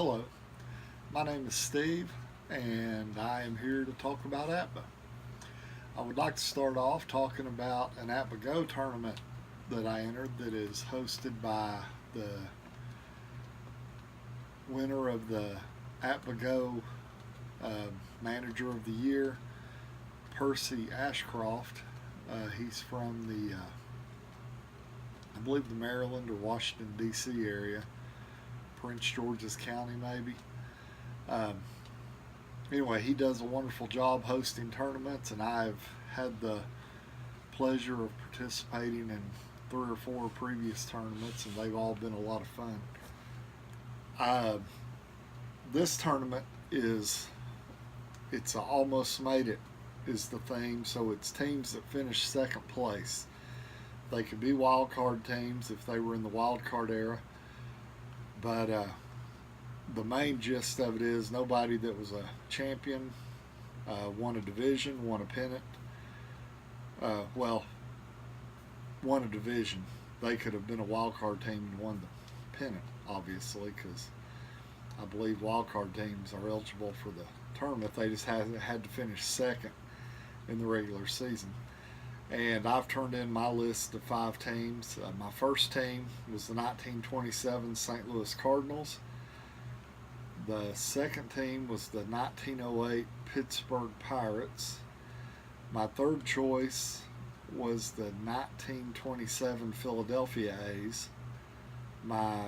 Hello, my name is Steve, and I am here to talk about APBA. I would like to start off talking about an APBA Go tournament that I entered that is hosted by the winner of the APBA Go uh, Manager of the Year, Percy Ashcroft. He's from I believe, the Maryland or Washington, D.C. area, Prince George's County, maybe. Um, anyway, he does a wonderful job hosting tournaments, and I've had the pleasure of participating in three or four previous tournaments, and they've all been a lot of fun. Uh, this tournament is it's almost made it is the theme, so it's teams that finish second place. They could be wild card teams if they were in the wild card era, but the main gist of it is nobody that was a champion won a division, won a pennant. Well, won a division. They could have been a wild card team and won the pennant, obviously, because I believe wild card teams are eligible for the tournament. They just had to finish second in the regular season. And I've turned in my list of five teams. My first team was the 1927 St. Louis Cardinals. The second team was the 1908 Pittsburgh Pirates. My third choice was the 1927 Philadelphia A's. My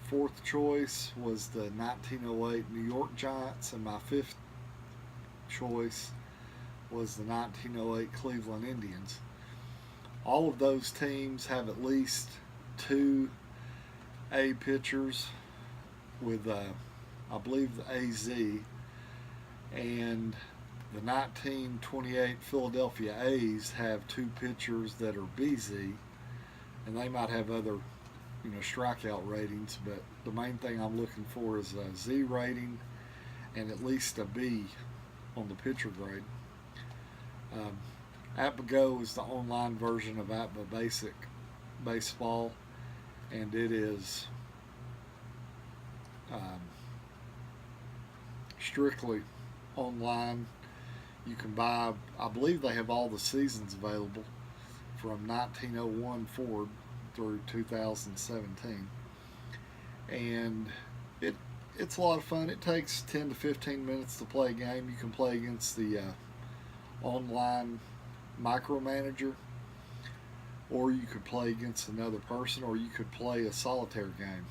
fourth choice was the 1908 New York Giants, and my fifth choice was the 1908 Cleveland Indians. All of those teams have at least two A pitchers with, I believe, the AZ, and the 1928 Philadelphia A's have two pitchers that are BZ, and they might have other, strikeout ratings, but the main thing I'm looking for is a Z rating and at least a B on the pitcher grade. APBA Go is the online version of APBA Basic Baseball, and it is strictly online. You can buy, I believe they have all the seasons available from 1901 forward through 2017. And it's a lot of fun. It takes 10 to 15 minutes to play a game. You can play against the online micromanager, or you could play against another person, or you could play a solitaire game,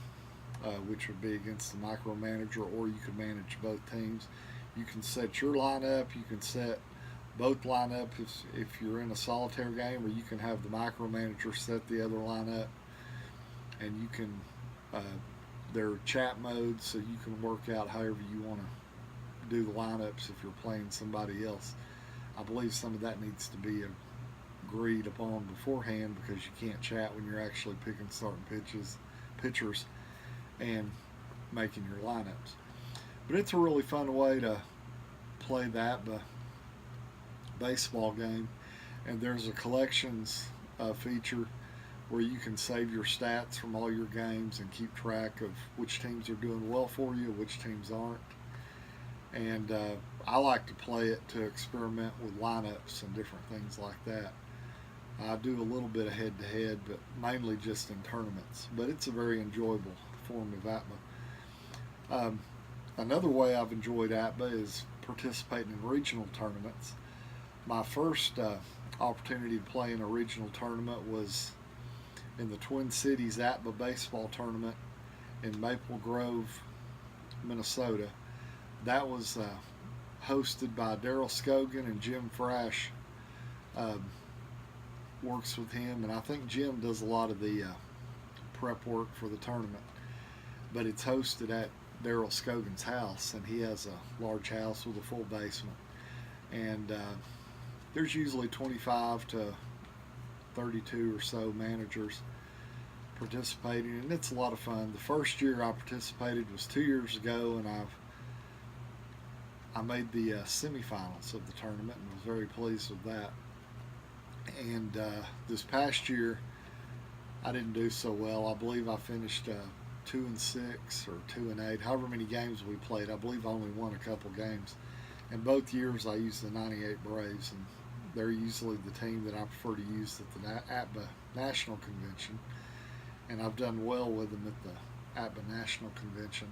which would be against the micromanager, or you could manage both teams. You can set your lineup, you can set both lineups if you're in a solitaire game, or you can have the micromanager set the other lineup, and you can, there are chat modes, so you can work out however you want to do the lineups if you're playing somebody else. I believe some of that needs to be agreed upon beforehand, because you can't chat when you're actually picking starting pitchers, and making your lineups. But it's a really fun way to play that baseball game. And there's a collections feature where you can save your stats from all your games and keep track of which teams are doing well for you, which teams aren't. And I like to play it to experiment with lineups and different things like that. I do a little bit of head-to-head, but mainly just in tournaments. But it's a very enjoyable form of APBA. Another way I've enjoyed APBA is participating in regional tournaments. My first opportunity to play in a regional tournament was in the Twin Cities APBA baseball tournament in Maple Grove, Minnesota. That was hosted by Daryl Scogan, and Jim Frash works with him, and I think Jim does a lot of the prep work for the tournament. But it's hosted at Daryl Scogan's house, and he has a large house with a full basement. And there's usually 25 to 32 or so managers participating, and it's a lot of fun. The first year I participated was 2 years ago, and I made the semifinals of the tournament and was very pleased with that. And this past year I didn't do so well. I believe I finished 2-6 or 2-8, however many games we played. I believe I only won a couple games. And both years I used the '98 Braves, and they're usually the team that I prefer to use at the APBA National Convention. And I've done well with them at the APBA National Convention.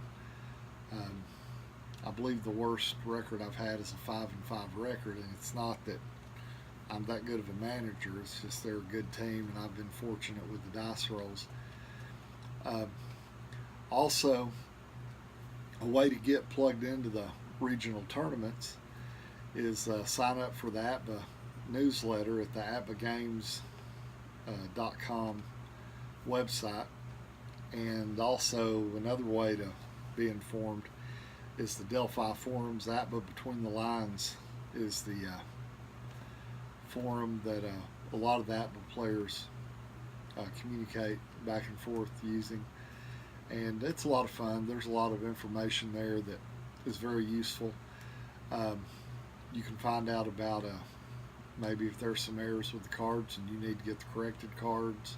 I believe the worst record I've had is a 5-5 record, and it's not that I'm that good of a manager. It's just they're a good team, and I've been fortunate with the dice rolls. Also, a way to get plugged into the regional tournaments is sign up for the APBA newsletter at the APBAGames.com website. And also another way to be informed is the Delphi forums. APBA Between the Lines is the forum that a lot of the APBA players communicate back and forth using, and it's a lot of fun. There's a lot of information there that is very useful. You can find out about maybe if there's some errors with the cards and you need to get the corrected cards,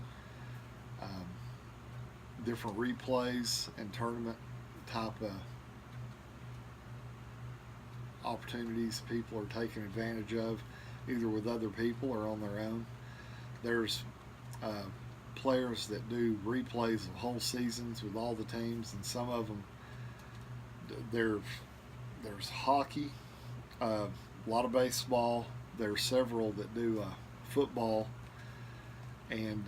different replays and tournament type of opportunities people are taking advantage of, either with other people or on their own. There's players that do replays of whole seasons with all the teams, and some of them, there's hockey, a lot of baseball. There's several that do football, and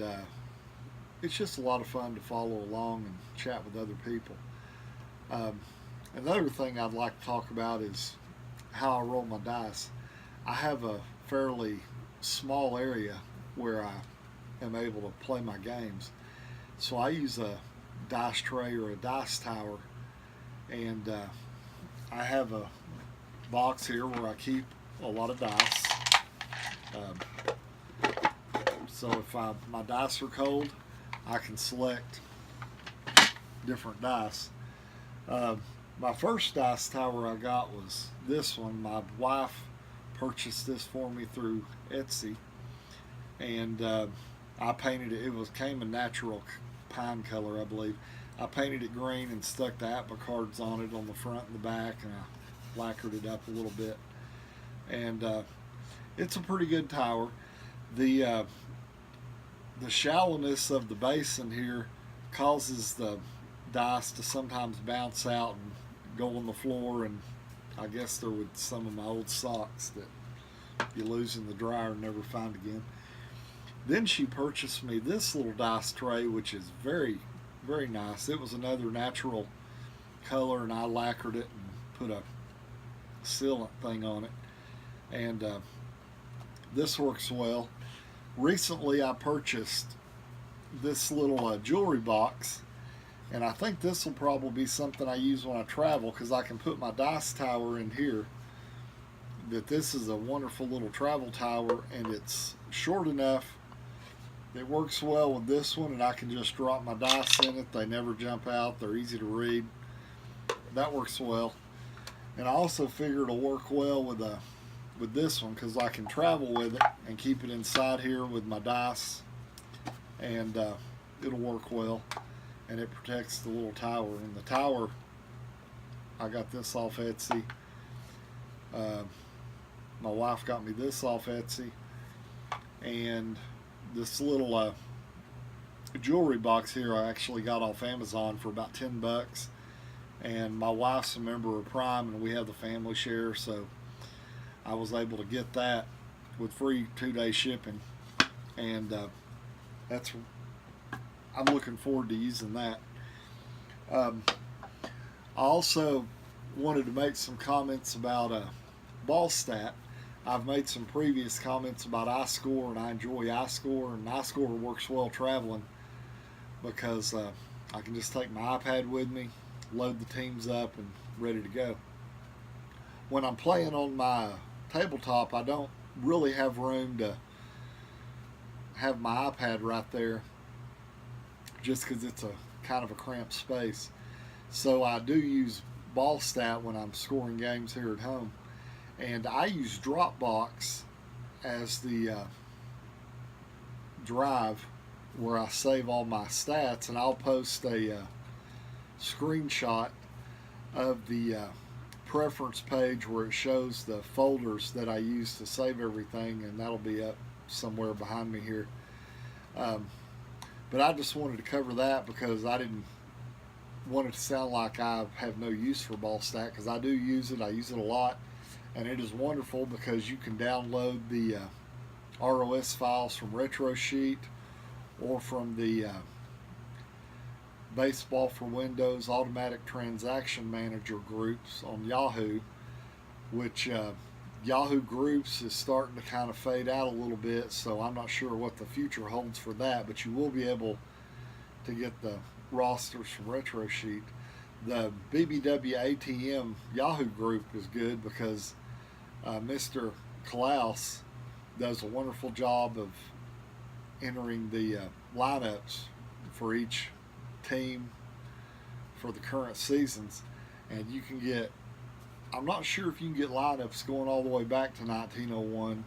it's just a lot of fun to follow along and chat with other people. Another thing I'd like to talk about is how I roll my dice. I have a fairly small area where I am able to play my games, so I use a dice tray or a dice tower, and I have a box here where I keep a lot of dice. So if my dice are cold, I can select different dice. My first dice tower I got was this one. My wife purchased this for me through Etsy, and I painted it. It came in natural pine color, I believe. I painted it green and stuck the APBA cards on it on the front and the back, and I lacquered it up a little bit. And it's a pretty good tower. The shallowness of the basin here causes the dice to sometimes bounce out and go on the floor, and I guess they're with some of my old socks that you lose in the dryer and never find again. Then she purchased me this little dice tray, which is very, very nice. It was another natural color, and I lacquered it and put a sealant thing on it, and this works well. Recently I purchased this little jewelry box, and I think this will probably be something I use when I travel, because I can put my dice tower in here. That this is a wonderful little travel tower, and it's short enough. It works well with this one, and I can just drop my dice in it. They never jump out. They're easy to read. That works well. And I also figure it'll work well with this one, because I can travel with it and keep it inside here with my dice, and it'll work well, and it protects the little tower. And the tower, I got this off Etsy. My wife got me this off Etsy, and this little jewelry box here I actually got off Amazon for about $10, and my wife's a member of Prime, and we have the family share, so I was able to get that with free 2-day shipping, and I'm looking forward to using that. I also wanted to make some comments about Ballstat. I've made some previous comments about iScore, and I enjoy iScore, and iScore works well traveling, because I can just take my iPad with me, load the teams up, and ready to go. When I'm playing on my tabletop, I don't really have room to have my iPad right there, just because it's a kind of a cramped space. So I do use Ballstat when I'm scoring games here at home, and I use Dropbox as the drive where I save all my stats, and I'll post a screenshot of the preference page where it shows the folders that I use to save everything, and that'll be up somewhere behind me here. But I just wanted to cover that because I didn't want it to sound like I have no use for Ballstat, because I do use it. I use it a lot, and it is wonderful because you can download the ROS files from RetroSheet or from the Baseball for Windows Automatic Transaction Manager groups on Yahoo, which Yahoo Groups is starting to kind of fade out a little bit, so I'm not sure what the future holds for that, but you will be able to get the rosters from RetroSheet. The BBW ATM Yahoo group is good because Mr. Klaus does a wonderful job of entering the lineups for each team for the current seasons, and you can get, I'm not sure if you can get lineups going all the way back to 1901,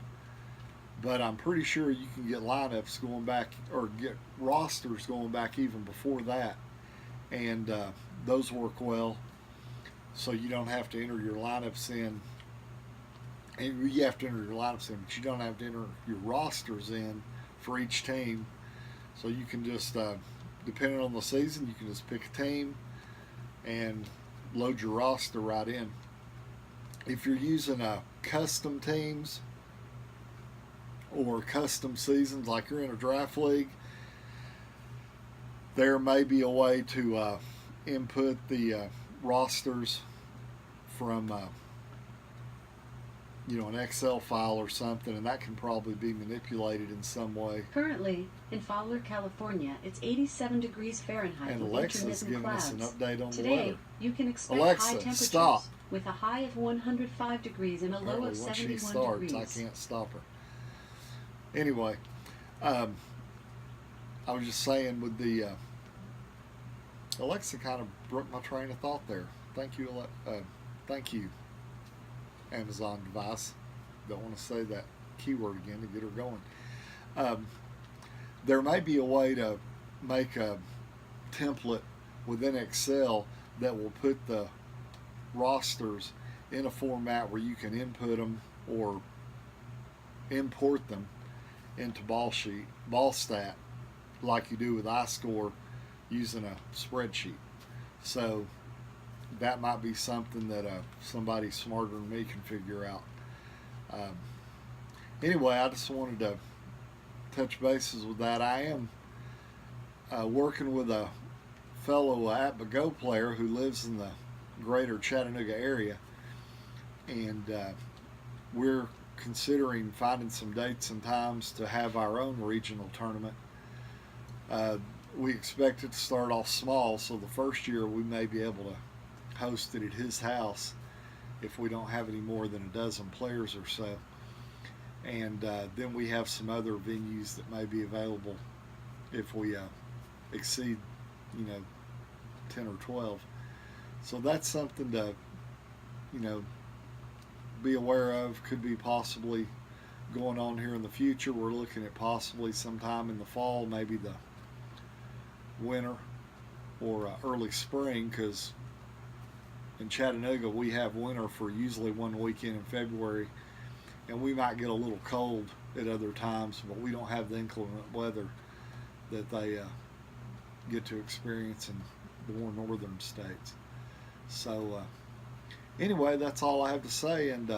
but I'm pretty sure you can get lineups going back, or get rosters going back even before that, and those work well, so you don't have to enter your lineups in, and you have to enter your lineups in, but you don't have to enter your rosters in for each team, so you can just, depending on the season, you can just pick a team and load your roster right in. If you're using custom teams or custom seasons, like you're in a draft league, there may be a way to input the rosters from an Excel file or something, and that can probably be manipulated in some way. Currently, in Fowler, California, it's 87 degrees Fahrenheit And with Alexa's intermittent giving clouds. us an update on the Today, weather. you can expect Alexa, high temperatures stop. with a high of 105 degrees and a low Apparently of once she 71 starts, degrees. I can't stop her. Anyway, I was just saying with the Alexa kind of broke my train of thought there. Thank you, thank you, Amazon device. Don't want to say that keyword again to get her going. There may be a way to make a template within Excel that will put the rosters in a format where you can input them or import them into Ballstat like you do with iScore using a spreadsheet. So that might be something that somebody smarter than me can figure out. Anyway, I just wanted to touch bases with that. I am working with a fellow at-the-go player who lives in the greater Chattanooga area, and we're considering finding some dates and times to have our own regional tournament. We expect it to start off small, so the first year we may be able to host it at his house if we don't have any more than a dozen players or so. And then we have some other venues that may be available if we exceed 10 or 12. So that's something to be aware of. Could be possibly going on here in the future. We're looking at possibly sometime in the fall, maybe the winter or early spring, because in Chattanooga we have winter for usually one weekend in February, and we might get a little cold at other times, but we don't have the inclement weather that they get to experience in the more northern states. So anyway, that's all I have to say, and